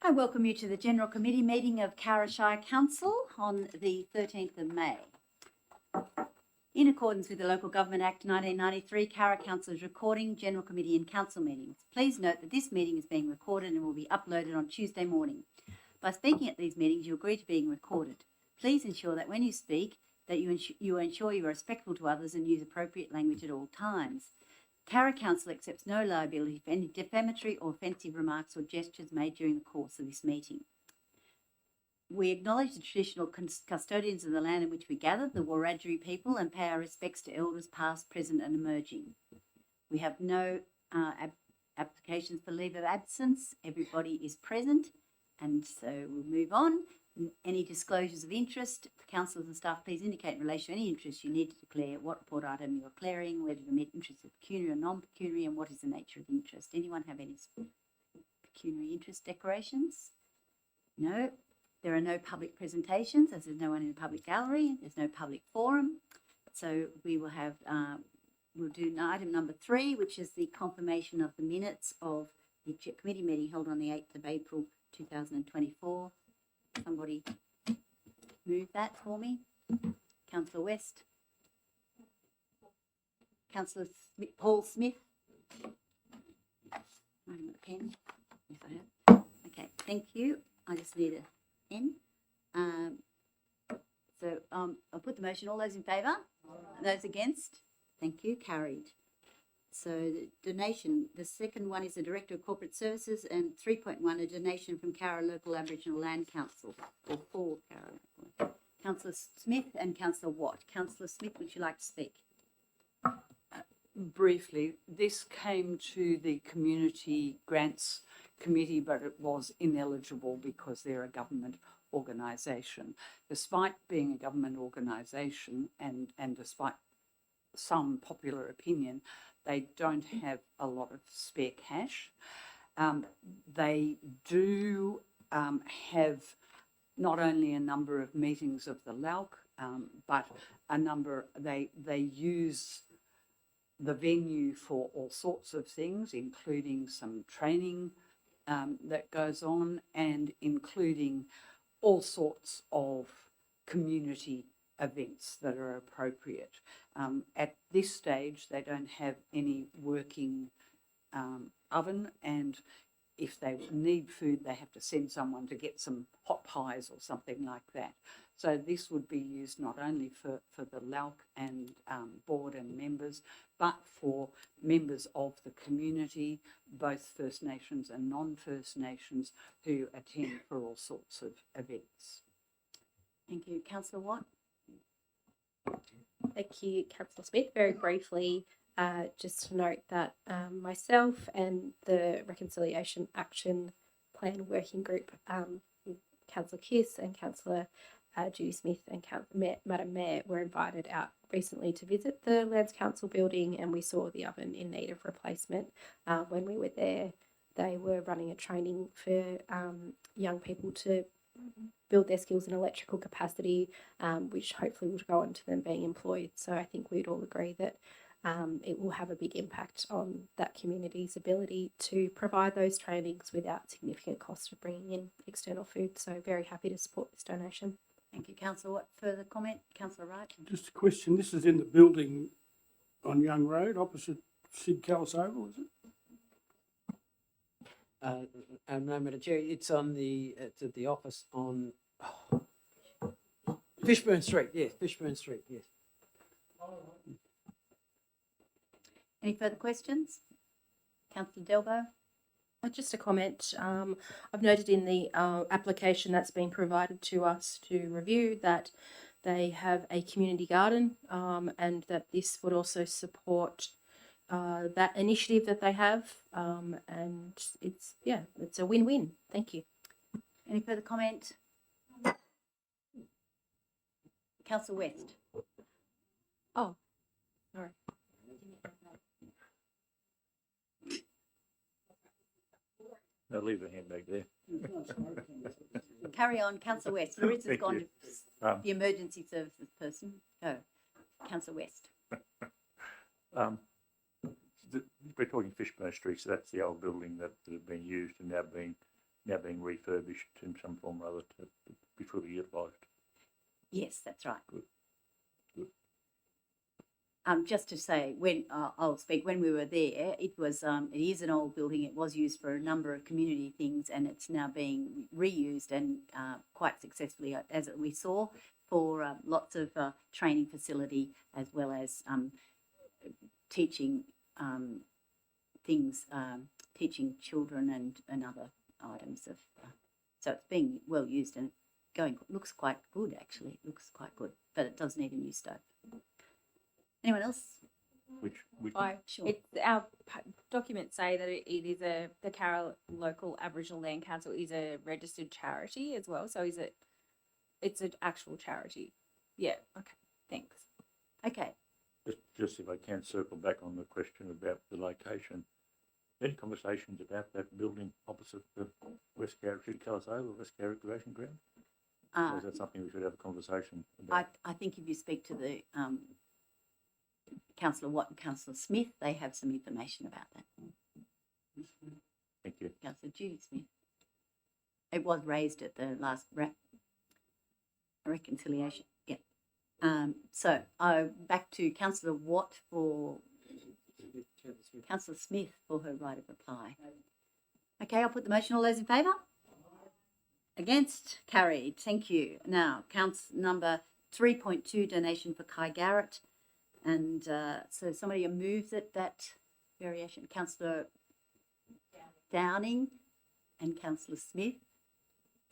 I welcome you to the General Committee meeting of Cowra Shire Council on the 13th of May. In accordance with the Local Government Act 1993, Cowra Council is recording General Committee and Council meetings. Please note that this meeting is being recorded and will be uploaded on Tuesday morning. By speaking at these meetings, you agree to being recorded. Please ensure that when you speak, that you ensure you are respectful to others and use appropriate language at all times. Cowra Council accepts no liability for any defamatory or offensive remarks or gestures made during the course of this meeting. We acknowledge the traditional custodians of the land in which we gather, the Wiradjuri people, and pay our respects to elders past, present and emerging. We have no applications for leave of absence. Everybody is present, and so we'll move on. Any disclosures of interest, councillors and staff, please indicate in relation to any interest you need to declare, what report item you are declaring, whether the met interest is pecuniary or non-pecuniary, and what is the nature of the interest. Anyone have any pecuniary interest declarations? No. There are no public presentations, as there's no one in the public gallery. There's no public forum. So we will have, we'll do item number 3, which is the confirmation of the minutes of the committee meeting held on the 8th of April 2024. Somebody move that for me. Councillor West. Councillor Paul Smith. I haven't got a pen. Yes, I have. Okay, thank you. I just need a pen. I'll put the motion. All those in favour? Those against? Thank you. Carried. So the donation, the second one is the Director of Corporate Services, and 3.1, a donation from Cowra Local Aboriginal Land Council, or for Cowra. Councillor Smith and Councillor Watt. Councillor Smith, would you like to speak? Briefly, this came to the Community Grants Committee, but it was ineligible because they're a government organisation. Despite being a government organisation and despite some popular opinion, they don't have a lot of spare cash. They do have not only a number of meetings of the LAUC, but a number, they use the venue for all sorts of things, including some training that goes on, and including all sorts of community events that are appropriate. At this stage, they don't have any working oven, and if they need food, they have to send someone to get some hot pies or something like that. So this would be used not only for the LAUC and board and members, but for members of the community, both First Nations and non-First Nations, who attend for all sorts of events. Thank you. Councillor Watt? Thank you, Councillor Smith. Very briefly, just to note that myself and the Reconciliation Action Plan Working Group, Councillor Kiss and Councillor Judy Smith and Madam Mayor were invited out recently to visit the Lands Council building, and we saw the oven in need of replacement. When we were there, they were running a training for young people to build their skills in electrical capacity, which hopefully will go on to them being employed. So I think we'd all agree that it will have a big impact on that community's ability to provide those trainings without significant cost of bringing in external food. So very happy to support this donation. Thank you, Councillor Watt. Further comment? Councillor Wright? Just a question. This is in the building on Young Road, opposite Sid Callis Oval, is it? No, Madam Chair, it's on it's at the office on Fishburn Street. Yes, Fishburn Street. Yes. Any further questions? Councillor Delbo? Just a comment. I've noted in the application that's been provided to us to review that they have a community garden, and that this would also support that initiative that they have, and it's a win-win. Thank you. Any further comment? Councillor West? Oh, sorry. I'll leave the hand back there. Carry on, Councillor West. Marissa's gone to the emergency services person. Go, Councillor West. We're talking Fishburn Street, so that's the old building that had been used and now being now being refurbished in some form or other to be fully utilised. Yes, that's right. Good. Good. Just to say, I'll speak, when we were there, it is an old building. It was used for a number of community things, and it's now being reused and quite successfully, as we saw, for lots of training facility, as well as teaching things, teaching children and other items of. So it's being well used and looks quite good, actually. It looks quite good, but it does need a new stove. Anyone else? Which Sure. It's our documents say that it is the Cowra Local Aboriginal Land Council is a registered charity as well. So it's an actual charity. Yeah. Okay. Thanks. Okay. just if I can circle back on the question about the location. Any conversations about that building opposite the West Cowra Calisole or West Cowra Recreation Ground? Or is that something we should have a conversation about? I think if you speak to the Councillor Watt and Councillor Smith, they have some information about that. Thank you. Councillor Judy Smith. It was raised at the last reconciliation. Yeah. So back to Councillor Watt for Councillor Smith for her right of reply. Okay, I'll put the motion. All those in favour? Against? Carried. Thank you. Now, council number 3.2, donation for Kai Garrett. And so somebody moves that variation. Councillor Downing and Councillor Smith.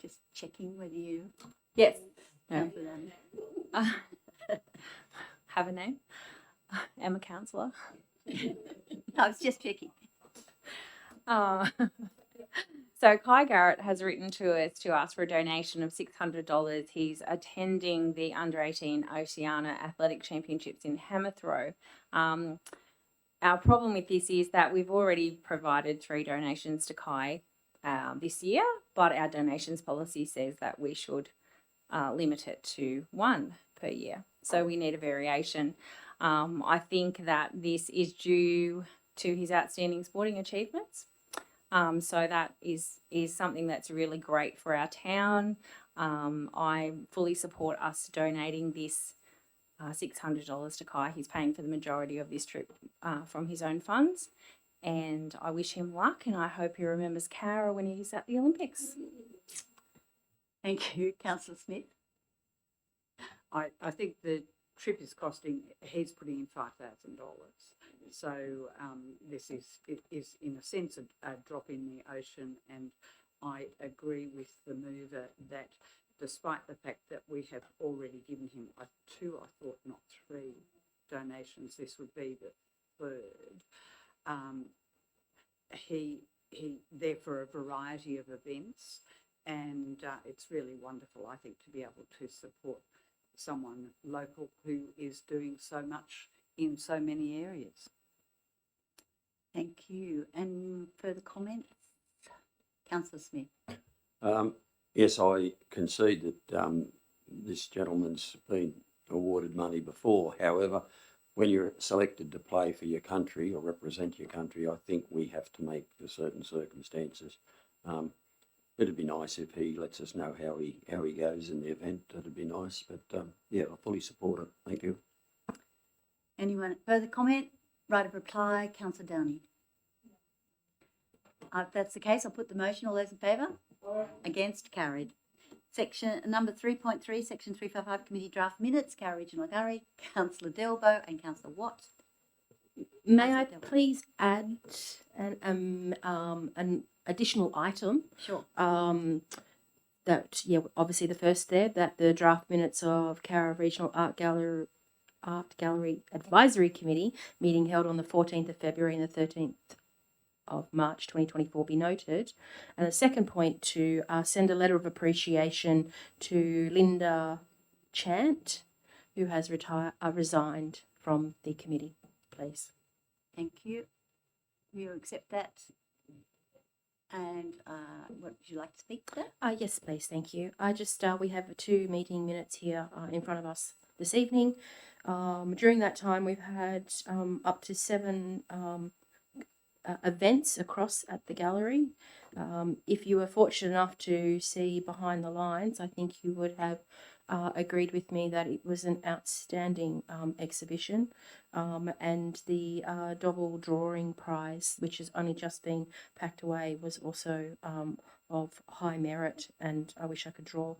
Just checking whether you... Yes. Councillor Downing. Have a name. I'm a counsellor. I was just checking. So Kai Garrett has written to us to ask for a donation of $600. He's attending the Under-18 Oceania Athletic Championships in Hammerthrow. Our problem with this is that we've already provided 3 donations to Kai this year, but our donations policy says that we should limit it to 1 per year. So we need a variation. I think that this is due to his outstanding sporting achievements. So that is something that's really great for our town. I fully support us donating this $600 to Kai. He's paying for the majority of this trip from his own funds. And I wish him luck, and I hope he remembers Cowra when he's at the Olympics. Thank you, Councillor Smith. I think the trip is costing, he's putting in $5,000. So this is in a sense a drop in the ocean, and I agree with the mover that despite the fact that we have already given him 2, I thought not 3 donations, this would be the 3rd. He there for a variety of events, and it's really wonderful, I think, to be able to support someone local who is doing so much in so many areas. Thank you. And further comments? Councillor Smith. Yes, I concede that this gentleman's been awarded money before. However, when you're selected to play for your country or represent your country, I think we have to make the certain circumstances. It'd be nice if he lets us know how he goes in the event. That'd be nice. But yeah, I fully support it. Thank you. Anyone further comment? Right of reply, Councillor Downey. If that's the case, I'll put the motion. All those in favour? Against? Carried. Section number 3.3, section 355, committee draft minutes. Cowra Regional Gurry, Councillor Delbo and Councillor Watt. May I please add an additional item? Sure. That, yeah, obviously the first there, that the draft minutes of Cowra Regional Art Gallery Advisory Committee meeting held on the 14th of February and the 13th of March 2024 be noted. And the second point, to send a letter of appreciation to Linda Chant, who has resigned from the committee, please. Thank you. You accept that? And what would you like to speak to that? Yes, please, thank you. I just, we have 2 meeting minutes here in front of us this evening. During that time, we've had up to 7 events across at the gallery. If you were fortunate enough to see behind the lines, I think you would have agreed with me that it was an outstanding exhibition, and the double drawing prize, which has only just been packed away, was also of high merit, and I wish I could draw,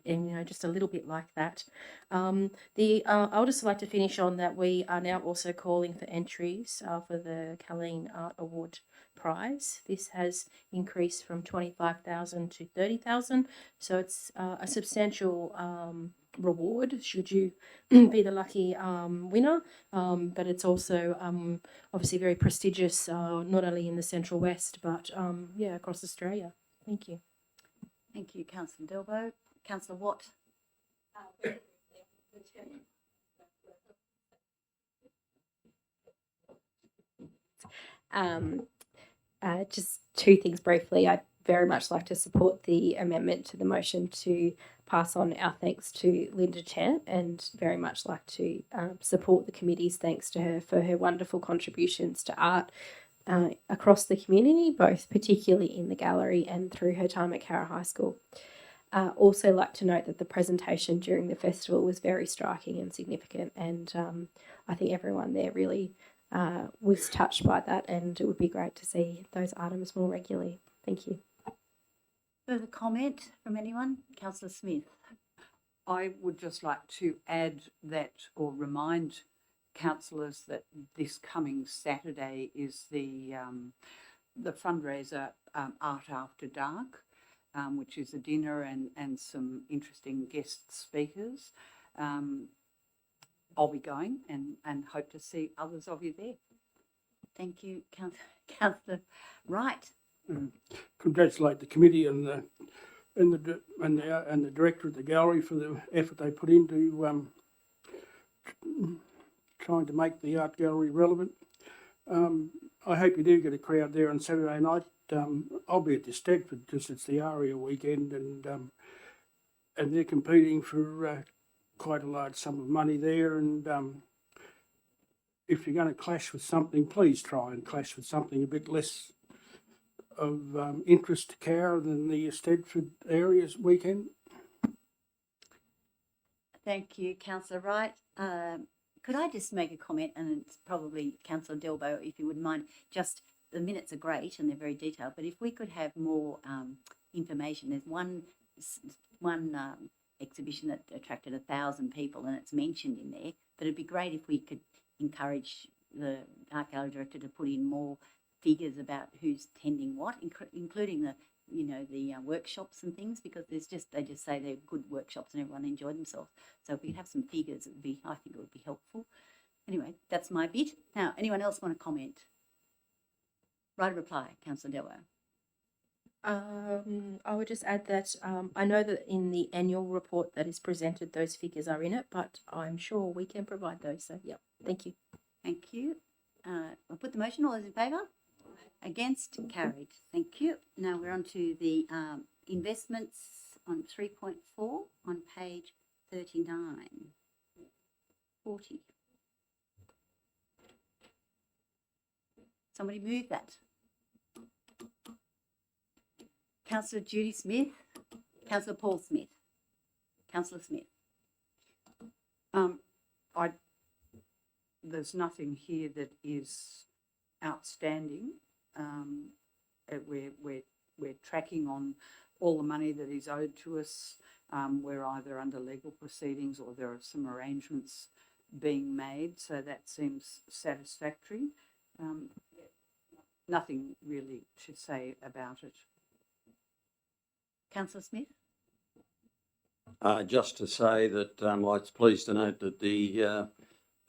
and just a little bit like that. I would just like to finish on that we are now also calling for entries for the Colleen Art Award prize. This has increased from 25,000 to 30,000, so it's a substantial reward should you be the lucky winner, but it's also obviously very prestigious, not only in the Central West but across Australia. Thank you. Thank you, Councillor Delbo. Councillor Watt. Just two things briefly. I'd very much like to support the amendment to the motion to pass on our thanks to Linda Chant, and very much like to support the committee's thanks to her for her wonderful contributions to art across the community, both particularly in the gallery and through her time at Cowra High School. Also like to note that the presentation during the festival was very striking and significant, and I think everyone there really was touched by that, and it would be great to see those items more regularly. Thank you. Further comment from anyone? Councillor Smith. I would just like to add that, or remind councillors, that this coming Saturday is the fundraiser Art After Dark, which is a dinner and some interesting guest speakers. I'll be going and hope to see others of you there. Thank you, Councillor Wright. Congratulate the committee and the director of the gallery for the effort they put into trying to make the art gallery relevant. I hope you do get a crowd there on Saturday night. I'll be at the Stedford because it's the ARIA weekend, and they're competing for quite a large sum of money there. And if you're going to clash with something, please try and clash with something a bit less of interest to Cowra than the Stedford area's weekend. Thank you, Councillor Wright. Could I just make a comment, and it's probably Councillor Delbo, if you wouldn't mind. Just the minutes are great and they're very detailed, but if we could have more information. There's one exhibition that attracted 1,000 people, and it's mentioned in there. But it'd be great if we could encourage the art gallery director to put in more figures about who's tending what, including the workshops and things, because they just say they're good workshops and everyone enjoyed themselves. So if we could have some figures, I think it would be helpful. Anyway, that's my bit. Now, anyone else want to comment? Right, reply, Councillor Delbo. I would just add that I know that in the annual report that is presented, those figures are in it, but I'm sure we can provide those. So, yeah, thank you. Thank you. I'll put the motion. All those in favour? Against? Carried. Thank you. Now we're on to the investments on 3.4 on page 39. 40. Somebody move that. Councillor Judy Smith, Councillor Paul Smith, Councillor Smith. There's nothing here that is outstanding. We're tracking on all the money that is owed to us. We're either under legal proceedings or there are some arrangements being made, so that seems satisfactory. Nothing really to say about it. Councillor Smith. Just to say that I was pleased to note that the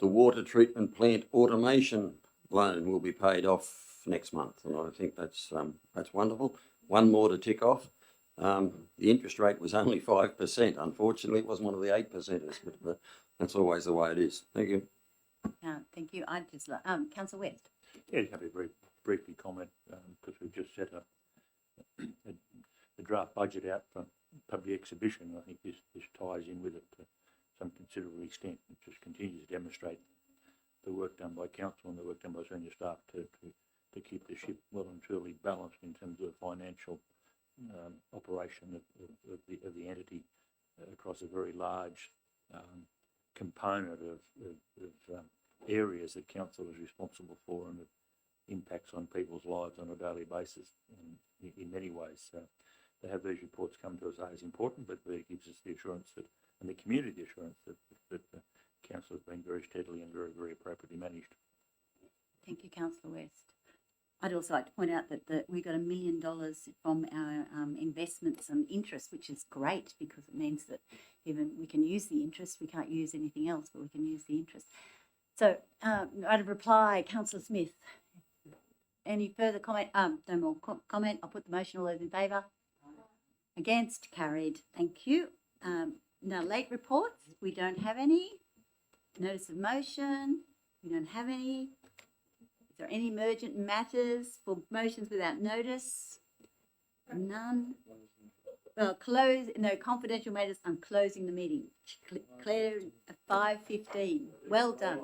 water treatment plant automation loan will be paid off next month, and I think that's wonderful. One more to tick off. The interest rate was only 5%. Unfortunately, it wasn't one of the 8%ers, but that's always the way it is. Thank you. Thank you. I just Councillor West. Yeah, just have a very briefly comment because we've just set up the draft budget out for the exhibition. I think this ties in with it to some considerable extent. It just continues to demonstrate the work done by council and the work done by senior staff to to keep the ship well and truly balanced in terms of financial operation of the entity across a very large component of areas that council is responsible for and that impacts on people's lives on a daily basis in many ways. To have these reports come to us is important, but it gives us the assurance that, and the community the assurance that the council has been very steadily and very, very appropriately managed. Thank you, Councillor West. I'd also like to point out that we got $1 million from our investments and interest, which is great because it means that even we can use the interest. We can't use anything else, but we can use the interest. So I'd reply, Councillor Smith. Any further comment? No more comment. I'll put the motion. All those in favour? Against? Carried. Thank you. Now, late reports. We don't have any. Notice of motion. We don't have any. Is there any emergent matters for motions without notice? None. Well, no confidential matters. I'm closing the meeting. Claire at 5:15. Well done.